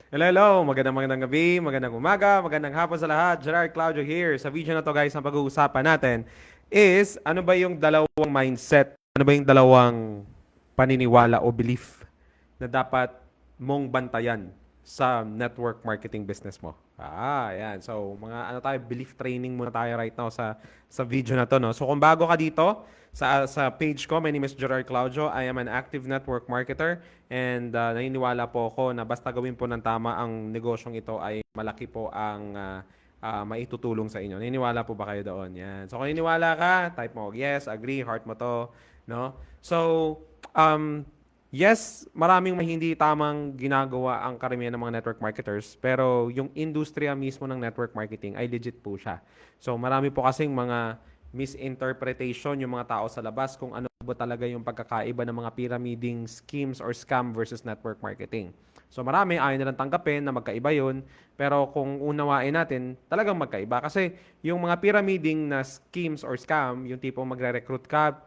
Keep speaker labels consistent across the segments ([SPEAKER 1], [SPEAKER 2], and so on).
[SPEAKER 1] Hello, hello. Magandang gabi, magandang umaga, magandang hapon sa lahat. Gerard Claudio here. Sa video na to guys, ang pag-uusapan natin is ano ba yung dalawang mindset, ano ba yung dalawang paniniwala o belief na dapat mong bantayan sa network marketing business mo. Yan. So, mga ano tayo, belief training muna tayo right now sa video na to, no? So, kung bago ka dito sa page ko, my name is Gerard Claudio. I am an active network marketer and naniniwala po ako na basta gawin po ng tama ang negosyong ito ay malaki po ang maitutulong sa inyo. Naniniwala po ba kayo doon? Yan. So, kung naniniwala ka, type mo yes, agree, heart mo to, no? So, um, yes, maraming hindi tamang ginagawa ang karamihan ng mga network marketers, pero yung industriya mismo ng network marketing ay legit po siya. So marami po kasing mga misinterpretation yung mga tao sa labas kung ano ba talaga yung pagkakaiba ng mga pyramiding schemes or scam versus network marketing. So marami ayaw nilang tanggapin na magkaiba yun, pero kung unawain natin, talagang magkaiba. Kasi yung mga pyramiding na schemes or scam, yung tipong magre-recruit ka,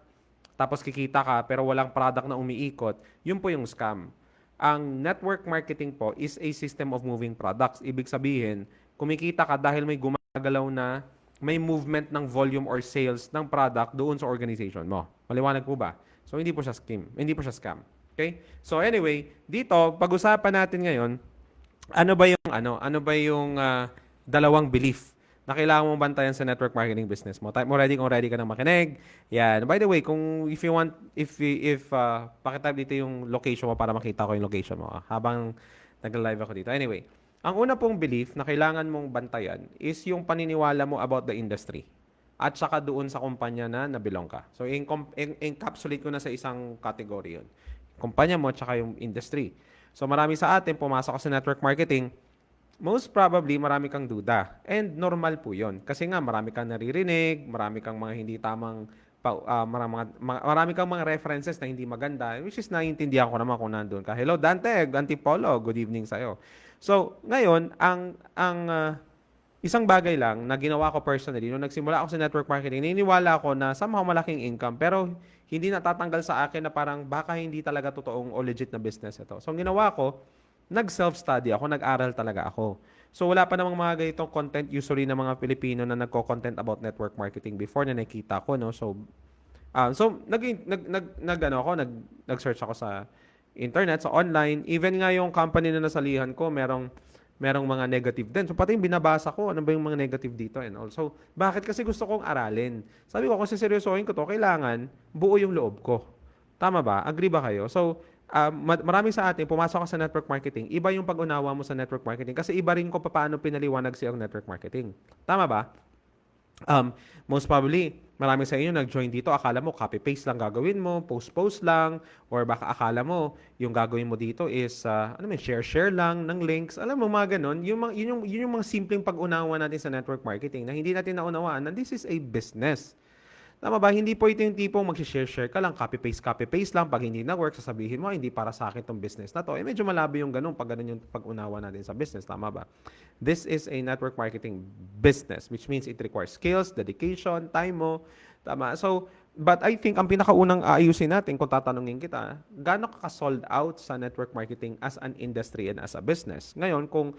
[SPEAKER 1] tapos kikita ka pero walang product na umiikot, yun po yung scam. Ang network marketing po is a system of moving products. Ibig sabihin, kumikita ka dahil may gumagalaw na may movement ng volume or sales ng product doon sa organization mo. Maliwanag po ba? So hindi po siya scheme, hindi po siya scam. Okay? So anyway, dito pag-usapan natin ngayon ano ba yung dalawang belief na kailangan mong bantayan sa network marketing business mo. Type mo ready kung ready ka nang makinig. Yan. By the way, kung if you want, if pakitype dito yung location mo para makita ko yung location mo habang nagla-live ako dito. Anyway, ang una pong belief na kailangan mong bantayan is yung paniniwala mo about the industry at saka doon sa kumpanya na nabilong ka. So, encapsulate ko na sa isang category yun. Kumpanya mo at saka yung industry. So, marami sa atin pumasok sa network marketing, most probably marami kang duda. And normal po 'yon. Kasi nga marami kang naririnig, marami kang mga hindi tamang marami kang mga references na hindi maganda, which is naiintindihan ko naman kung nandun ka. Hello Dante, Antipolo, good evening sa iyo. So, ngayon, ang isang bagay lang na ginawa ko personally, nung nagsimula ako sa network marketing, naniniwala ako na somehow malaking income, pero hindi natatanggal sa akin na parang baka hindi talaga totoong o legit na business ito. So, ang ginawa ko, nag-self-study ako, nag-aral talaga ako. So, wala pa namang mga ganitong content usually ng mga Pilipino na nagko-content about network marketing before na nakita ko, no? So, nag-search ako sa internet, sa online. Even nga yung company na nasalihan ko, merong mga negative din. So, pati yung binabasa ko, ano ba yung mga negative dito and also, bakit? Kasi gusto kong aralin. Sabi ko, kung seryosohin ko to, kailangan buo yung loob ko. Tama ba? Agree ba kayo? So, marami sa atin, pumasok ka sa network marketing, iba yung pag-unawa mo sa network marketing kasi iba rin ko paano pinaliwanag sa ang network marketing. Tama ba? Most probably, marami sa inyo nag-join dito, akala mo copy-paste lang gagawin mo, post-post lang, or baka akala mo yung gagawin mo dito is, share-share lang ng links. Alam mo, mga ganun, yun yung mga simpleng pag-unawa natin sa network marketing na hindi natin naunawaan na this is a business. Tama ba? Hindi po ito yung tipong mag-share-share ka lang, copy-paste lang. Pag hindi na-work, sasabihin mo, hindi para sa akin tong business na to. Medyo malabi yung ganun pag ganun yung pag-unawa natin sa business. Tama ba? This is a network marketing business, which means it requires skills, dedication, time mo. Tama. So, but I think ang pinakaunang aayusin natin kung tatanungin kita, gaano ka sold out sa network marketing as an industry and as a business? Ngayon, kung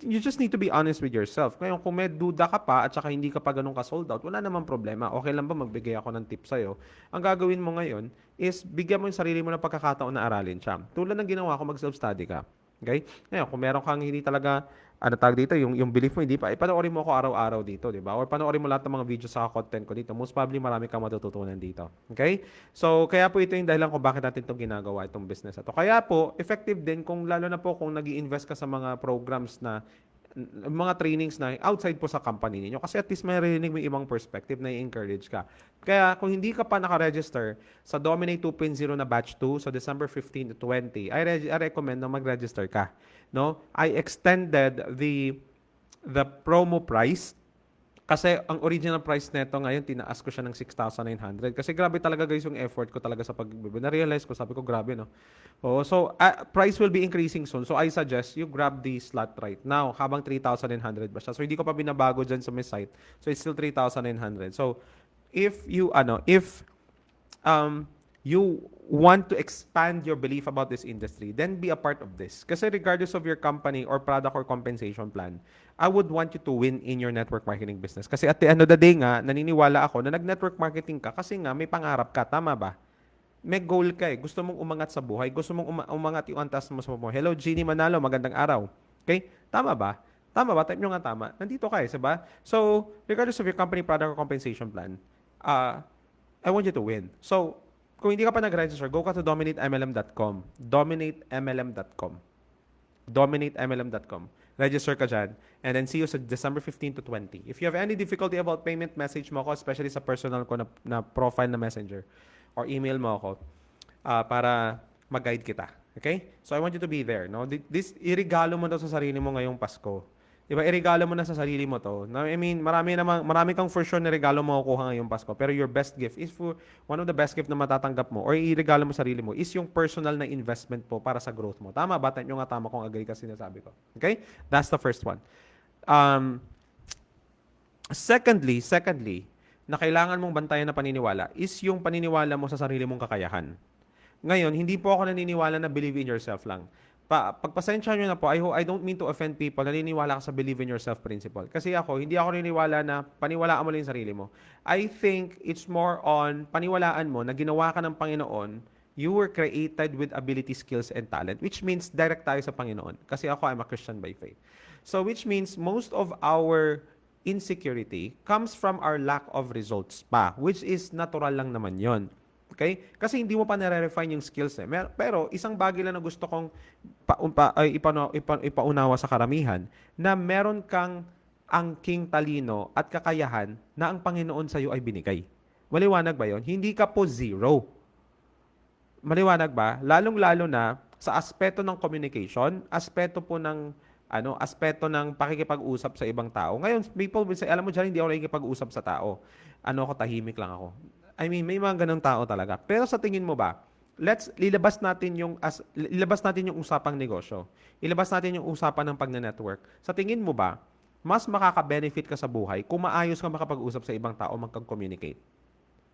[SPEAKER 1] you just need to be honest with yourself. Ngayon, kung may duda ka pa at saka hindi ka pa ganun ka sold out, wala namang problema. Okay lang ba magbigay ako ng tips sa'yo? Ang gagawin mo ngayon is bigyan mo yung sarili mo ng pagkakataon na aralin siya. Tulad ng ginawa ko, mag-self-study ka. Okay? Ngayon, kung meron kang hindi talaga tawag dito, yung belief mo, hindi pa, panoorin mo ako araw-araw dito, di ba? Or panoorin mo lahat ng mga videos sa content ko dito. Most probably, marami kang matututunan dito. Okay? So, kaya po ito yung dahilan kung bakit natin itong ginagawa, itong business na to. Kaya po, effective din kung lalo na po kung nag invest ka sa mga programs na mga trainings na outside po sa company ninyo. Kasi at least may rinig mo ibang perspective na i-encourage ka. Kaya kung hindi ka pa naka-register sa Dominate 2.0 na batch 2, so December 15 to 20, I recommend na mag-register ka. No? I extended the promo price kasi ang original price nito ngayon, tinaas ko siya ng 6,900. Kasi grabe talaga guys yung effort ko talaga sa pag-bibi. Na-realize ko, sabi ko grabe no. Oh, so, price will be increasing soon. So, I suggest you grab the slot right now habang 3,900 ba siya. So, hindi ko pa binabago dyan sa my site. So, it's still 3,900. So, if you, if um, you want to expand your belief about this industry, then be a part of this. Kasi regardless of your company or product or compensation plan, I would want you to win in your network marketing business. Kasi at the end of the day nga, naniniwala ako na nag-network marketing ka kasi nga may pangarap ka. Tama ba? May goal ka eh. Gusto mong umangat sa buhay. Gusto mong umangat yung antas mo sa buhay. Hello, Jeannie Manalo. Magandang araw. Okay? Tama ba? Tama ba? Type nyo nga tama. Nandito ka eh, diba? So, regardless of your company, product, or compensation plan, I want you to win. So, kung hindi ka pa nag-register, go ka to dominatemlm.com. Dominatemlm.com. Dominatemlm.com. Register ka dyan. And then see you sa December 15 to 20. If you have any difficulty about payment, message mo ako, especially sa personal ko na profile na messenger. Or email mo ako para mag-guide kita. Okay? So I want you to be there. No? This, irigalo mo daw sa sarili mo ngayong Pasko. Diba, irigalo mo na sa sarili mo to. Now, I mean, marami kang for sure na regalo mo kukuha ngayong Pasko. Pero your best gift is for one of the best gift na matatanggap mo or irigalo mo sa sarili mo is yung personal na investment po para sa growth mo. Tama ba? Yung nga tama kung agree ka sinasabi ko. Okay? That's the first one. Secondly, na kailangan mong bantayan na paniniwala is yung paniniwala mo sa sarili mong kakayahan. Ngayon, hindi po ako naniniwala na believe in yourself lang. Pagpasensya nyo na po, I don't mean to offend people, naniniwala ka sa believe in yourself principle. Kasi hindi ako naniniwala na paniwalaan mo lang yung sarili mo. I think it's more on paniwalaan mo na ginawa ka ng Panginoon, you were created with ability, skills, and talent, which means direct tayo sa Panginoon. Kasi ako, I'm a Christian by faith. So, which means most of our insecurity comes from our lack of results pa, which is natural lang naman yon. Okay? Kasi hindi mo pa nare-refine yung skills eh. Pero isang bagay lang na gusto kong ipaunawa sa karamihan na meron kang angking talino at kakayahan na ang Panginoon sa iyo ay binigay. Maliwanag ba yon? Hindi ka po zero. Maliwanag ba? Lalong-lalo na sa aspeto ng communication, aspeto po ng aspeto ng pakikipag-usap sa ibang tao. Ngayon, people will say, alam mo dyan, hindi ako nakikipag-usap sa tao. Ako, tahimik lang ako. I mean, may mga ganong tao talaga. Pero sa tingin mo ba, ilabas natin yung usapang negosyo. Ilabas natin yung usapan ng pagne-network. Sa tingin mo ba, mas makaka-benefit ka sa buhay kung maayos ka makapag-usap sa ibang tao, magkag-communicate?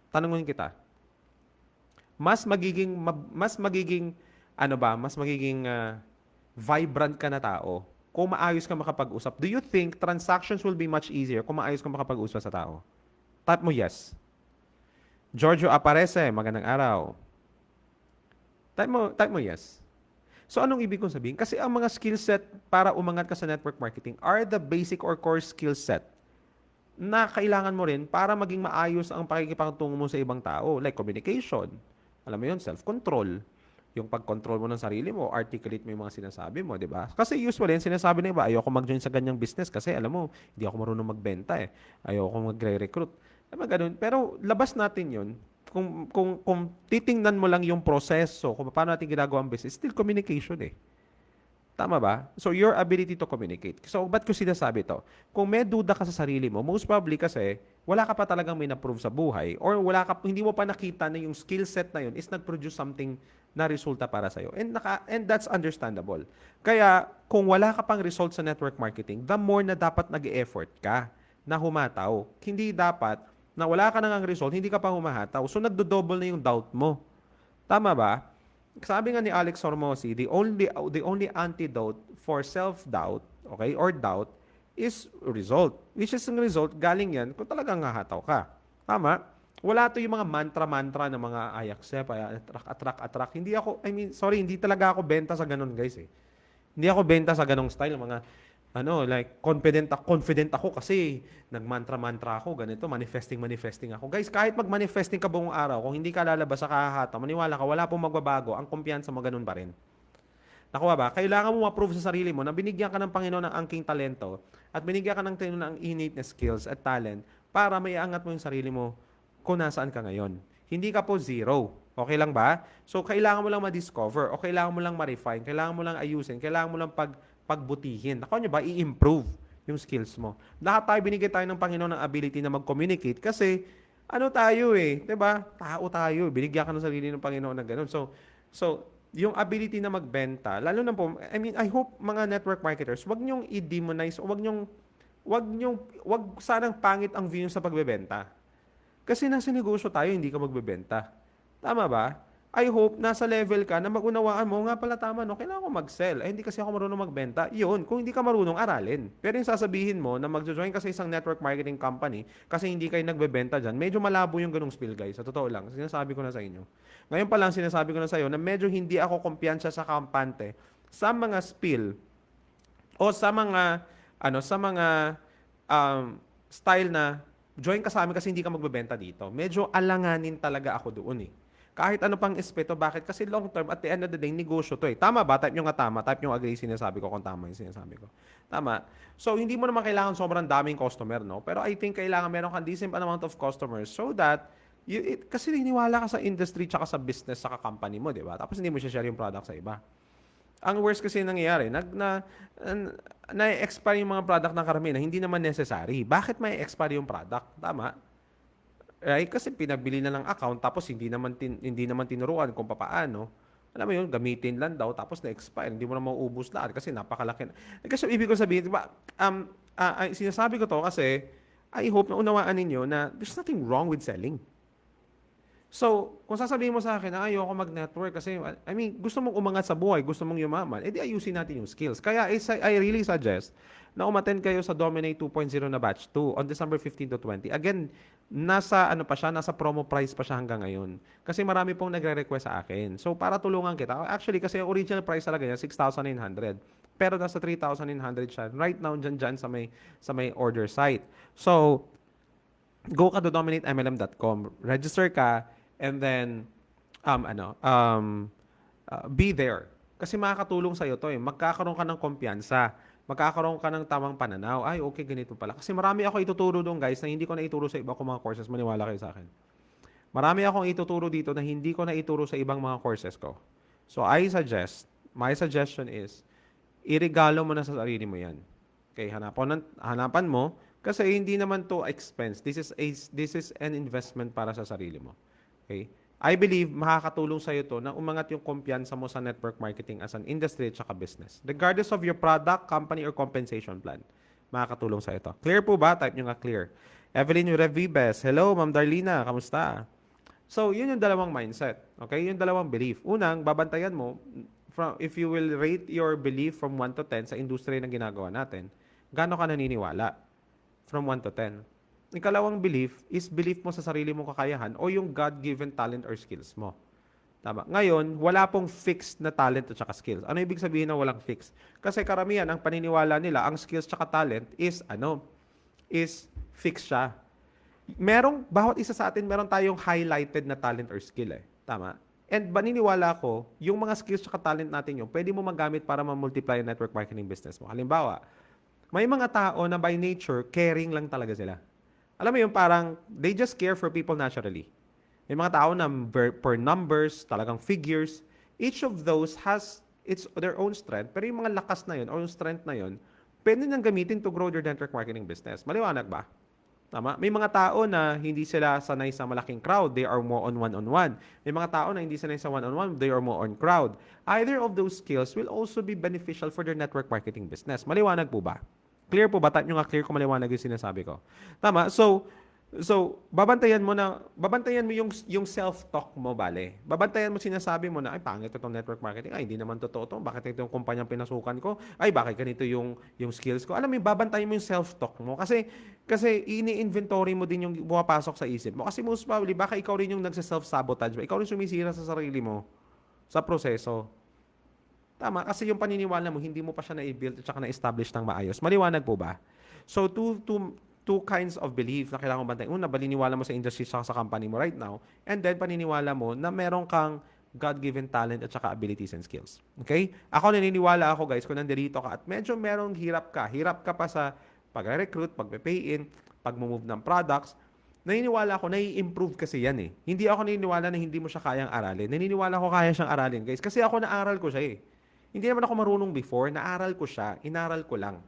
[SPEAKER 1] Tanungin kita. Mas magiging vibrant ka na tao kung maayos ka makapag-usap. Do you think transactions will be much easier kung maayos ka makapag-usap sa tao? Type mo yes. Giorgio Aparece, magandang araw. Type mo yes. So anong ibig kong sabihin? Kasi ang mga skill set para umangat ka sa network marketing are the basic or core skill set na kailangan mo rin para maging maayos ang pakikipagtungo mo sa ibang tao. Like communication. Alam mo yun, self-control. Yung pag-control mo ng sarili mo, articulate mo yung mga sinasabi mo, di ba? Kasi usually, sinasabi na iba, ayoko mag-join sa ganyang business kasi alam mo, hindi ako marunong magbenta eh. Ayoko magre-recruit. Ganun. Pero labas natin yun. Kung titingnan mo lang yung proseso, kung paano natin ginagawa ang business, still communication eh. Tama ba? So, your ability to communicate. So, ba't ko sinasabi to? Kung may duda ka sa sarili mo, most probably kasi, wala ka pa talagang may na-prove sa buhay or hindi mo pa nakita na yung skill set na yun is nag-produce something na resulta para sa'yo. And that's understandable. Kaya, kung wala ka pang result sa network marketing, the more na dapat nag-e-effort ka na humataw. Hindi dapat na wala ka nang result, hindi ka pa humahataw. So, nagdo-double na yung doubt mo. Tama ba? Sabi nga ni Alex Hormozy, the only antidote for self-doubt, okay, or doubt, is result. Which is ang result, galing yan kung talagang hahataw ka. Tama? Wala to yung mga mantra ng mga ayaksep, attract. Hindi talaga ako benta sa ganun, guys eh. Hindi ako benta sa ganung style, mga confident ako kasi nagmantra ako, ganito, manifesting ako. Guys, kahit mag-manifesting ka buong araw, kung hindi ka lalabas sa kahahata, maniwala ka, wala pong magbabago, ang kumpiyansa mo ganun pa rin. Nakuha ba? Kailangan mo ma-prove sa sarili mo na binigyan ka ng Panginoon ng angking talento at binigyan ka ng Panginoon ng innate na skills at talent para may angat mo yung sarili mo kung nasaan ka ngayon. Hindi ka po zero. Okay lang ba? So, kailangan mo lang ma-discover o kailangan mo lang ma-refine, kailangan mo lang ayusin, kailangan mo lang pagbutihin. Nakuha nyo ba? I-improve yung skills mo. Lahat tayo binigay tayo ng Panginoon ng ability na mag-communicate kasi tayo eh, 'di ba? Tao tayo, binigyan ka ng sarili ng Panginoon ng ganun. So yung ability na magbenta, lalo na po, I hope mga network marketers, wag niyong i-demonize o wag sanang pangit ang view sa pagbebenta. Kasi nasa negosyo tayo, hindi ka magbebenta. Tama ba? I hope nasa level ka na magunawaan mo, nga pala tama, no? Kailangan ko mag-sell. Hindi kasi ako marunong magbenta. Yun, kung hindi ka marunong, aralin. Pero yung sasabihin mo na mag-join ka sa isang network marketing company kasi hindi kayo nagbebenta dyan, medyo malabo yung ganung spiel, guys. Sa totoo lang, sinasabi ko na sa inyo. Ngayon pa lang sinasabi ko na sa iyo na medyo hindi ako kumpiyansa sa kampante sa mga spiel o sa mga style na join ka sa amin kasi hindi ka magbebenta dito. Medyo alanganin talaga ako doon eh. Kahit ano pang espeto, bakit? Kasi long term, at the end of the day, negosyo to eh. Tama ba? Type nyo nga tama. Type nyo agree sinasabi ko kung tama yung sinasabi ko. Tama. So, hindi mo naman kailangan sobrang daming customer, no? Pero I think kailangan meron kang decent amount of customers so that kasi niniwala ka sa industry tsaka sa business sa company mo, di ba? Tapos hindi mo share yung product sa iba. Ang worst kasi nangyayari, na-expire yung mga product ng karamihan na hindi naman necessary. Bakit may expire yung product? Tama? Right? Kasi pinabili na ng account tapos hindi naman tinuruan kung papaano. Alam mo yun, gamitin lang daw tapos na-expire. Hindi mo na mauubos lahat kasi napakalaki. Kasi ibig ko sabihin, diba, sinasabi ko to kasi I hope na unawaan ninyo na there's nothing wrong with selling. So, kung sasabihin mo sa akin na ayoko mag-network kasi, I mean, gusto mong umangat sa buhay, gusto mong yumaman, edi ayusin natin yung skills. Kaya I really suggest na umattend kayo sa Dominate 2.0 na batch 2 on December 15 to 20. Again, nasa promo price pa siya hanggang ngayon. Kasi marami pong nagre-request sa akin. So, para tulungan kita, actually, kasi original price talaga niya, 6,900. Pero nasa 3,900 siya. Right now, dyan sa may order site. So, go ka to dominatemlm.com, register ka, and then, be there. Kasi makakatulong sa'yo to eh. Magkakaroon ka ng kumpiyansa. Magkakaroon ka ng tamang pananaw. Ay, okay, ganito pala. Kasi marami ako ituturo doon, guys, na hindi ko na ituro sa iba kong mga courses. Maniwala kayo sa akin. Marami akong ituturo dito na hindi ko na ituro sa ibang mga courses ko. So, my suggestion is, iregalo mo na sa sarili mo yan. Okay, hanapan mo, kasi hindi naman to expense. This is an investment para sa sarili mo. Okay? I believe makakatulong sa iyo to na umangat yung kumpiyansa mo sa network marketing as an industry at saka business. Regardless of your product, company, or compensation plan, makakatulong sa ito. Clear po ba? Type nyo nga clear. Evelyn Revibes, hello, Ma'am Darlina, kamusta? So, yun yung dalawang mindset. Okay? Yung dalawang belief. Unang, babantayan mo, if you will rate your belief from 1 to 10 sa industry na ginagawa natin, gaano ka naniniwala? From 1 to 10. Ikalawang belief is belief mo sa sarili mong kakayahan o yung God-given talent or skills mo. Tama. Ngayon, wala pong fixed na talent at saka skills. Ano ibig sabihin na walang fixed? Kasi karamihan, ang paniniwala nila, ang skills at saka talent is fixed siya. Bawat isa sa atin, meron tayong highlighted na talent or skill eh. Tama. And paniniwala ko, yung mga skills at saka talent natin yun, pwede mo magamit para ma-multiply yung network marketing business mo. Halimbawa, may mga tao na by nature, caring lang talaga sila. Alam mo yung parang, they just care for people naturally. May mga tao na per numbers, talagang figures. Each of those has their own strength. Pero yung mga lakas na yun, o yung strength na yun, pwede nang gamitin to grow their network marketing business. Maliwanag ba? Tama? May mga tao na hindi sila sanay sa malaking crowd. They are more on one-on-one. May mga tao na hindi sanay sa one-on-one. They are more on crowd. Either of those skills will also be beneficial for their network marketing business. Maliwanag po ba? Clear po ba? Type nyo nga clear kung maliwanag yung sinasabi ko. Tama? So babantayan mo yung self-talk mo, bale. Babantayan mo sinasabi mo na, ay, pangit itong network marketing. Ay, hindi naman totoo to. Bakit ito yung kumpanyang pinasukan ko? Ay, bakit ganito yung skills ko? Alam mo, babantayan mo yung self-talk mo. Kasi ini-inventory mo din yung pumapasok sa isip mo. Kasi most probably, baka ikaw rin yung nagsa-self-sabotage. Ikaw rin sumisira sa sarili mo sa proseso. Tama, kasi yung paniniwala mo, hindi mo pa siya na-build at saka na-establish ng maayos. Maliwanag po ba? So, two kinds of belief na kailangan bantayan. Una, paniniwala mo sa industry sa company mo right now. And then, paniniwala mo na meron kang God-given talent at saka abilities and skills. Okay? Ako naniniwala ako, guys, kung nandito ka at medyo merong hirap ka pa sa pag-recruit, pag-pay in, pag-move ng products, naniniwala ako, nai-improve kasi yan eh. Hindi ako naniniwala na hindi mo siya kayang aralin. Naniniwala ko kaya siyang aralin, guys. Kasi ako naaral ko siya eh. Hindi naman ako marunong before, naaral ko siya, inaral ko lang.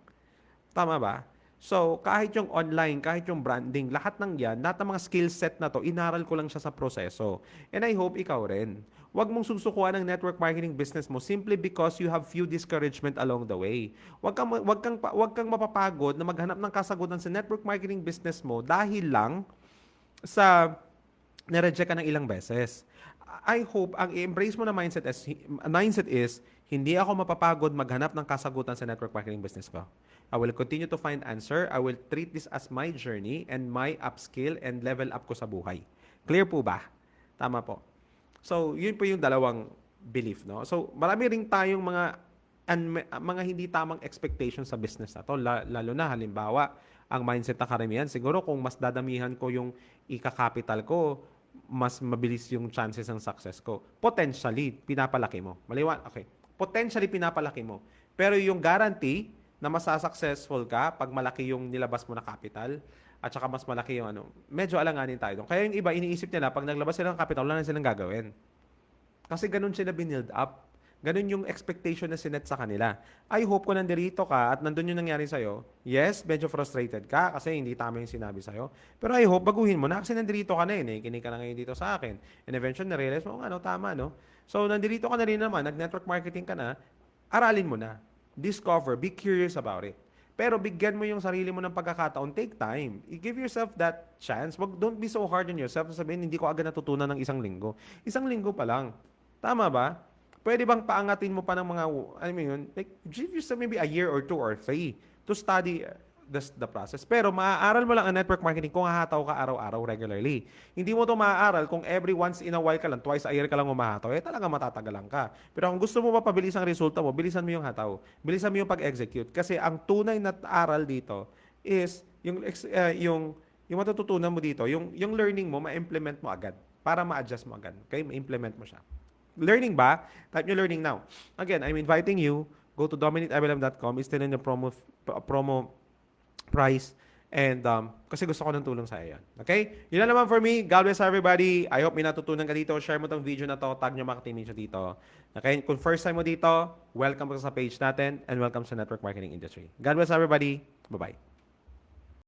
[SPEAKER 1] Tama ba? So, kahit yung online, kahit yung branding, lahat ng yan, lahat ng mga skill set na to, inaral ko lang siya sa proseso. And I hope ikaw rin. Huwag mong susukuan ng network marketing business mo simply because you have few discouragement along the way. Huwag kang mapapagod na maghanap ng kasagutan sa network marketing business mo dahil lang sa na-reject ka ng ilang beses. I hope ang i-embrace mo na mindset is hindi ako mapapagod maghanap ng kasagutan sa network marketing business ko. I will continue to find answer. I will treat this as my journey and my upskill and level up ko sa buhay. Clear po ba? Tama po. So, yun po yung dalawang belief, no? So, marami ring tayong mga hindi tamang expectations sa business na to. Lalo na halimbawa, ang mindset na karamihan, siguro kung mas dadamihan ko yung ika-capital ko, mas mabilis yung chances ng success ko. Potentially, pinapalaki mo. Okay. Potentially, pinapalaki mo. Pero yung guarantee na masasuccessful ka pag malaki yung nilabas mo na capital at saka mas malaki yung medyo alanganin tayo doon. Kaya yung iba, iniisip nila, pag naglabas sila ng capital, wala na silang gagawin. Kasi ganun sila binild up. Ganun yung expectation na sinet sa kanila. I hope kung nandirito ka at nandun yung nangyari sa'yo, yes, medyo frustrated ka kasi hindi tama yung sinabi sa'yo. Pero I hope baguhin mo na kasi nandirito ka na kinig ka na ngayon dito sa akin. And eventually, na-realize mo, tama, no? So, nandirito ka na rin naman, nag-network marketing ka na, aralin mo na. Discover, be curious about it. Pero bigyan mo yung sarili mo ng pagkakataon, take time. Give yourself that chance. Don't be so hard on yourself. Sabihin, hindi ko agad natutunan ng isang linggo. Isang linggo pa lang. Tama ba? Pwede bang paangatin mo pa ng mga, like, give yourself maybe a year or 2 or 3 to study the process. Pero maaaral mo lang ang network marketing kung hahataw ka araw-araw regularly. Hindi mo to maaaral kung every once in a while ka lang, twice a year ka lang humahataw, talaga matatagalan ka. Pero kung gusto mo mapabilis ang resulta mo, bilisan mo yung hataw. Bilisan mo yung pag-execute. Kasi ang tunay na aral dito is yung matututunan mo dito, yung learning mo, ma-implement mo agad para ma-adjust mo agad. Okay? Ma-implement mo siya. Learning ba? Type nyo learning now. Again, I'm inviting you, go to dominateMLM.com, is still in the promo price, and kasi gusto ko ng tulong sa iyo. Okay? Yun na naman for me. God bless everybody. I hope may natutunan ka dito. Share mo tong video na to. Tag nyo mga ka-team dito. Okay? Kung first time mo dito, welcome ka sa page natin and welcome sa network marketing industry. God bless everybody. Bye-bye.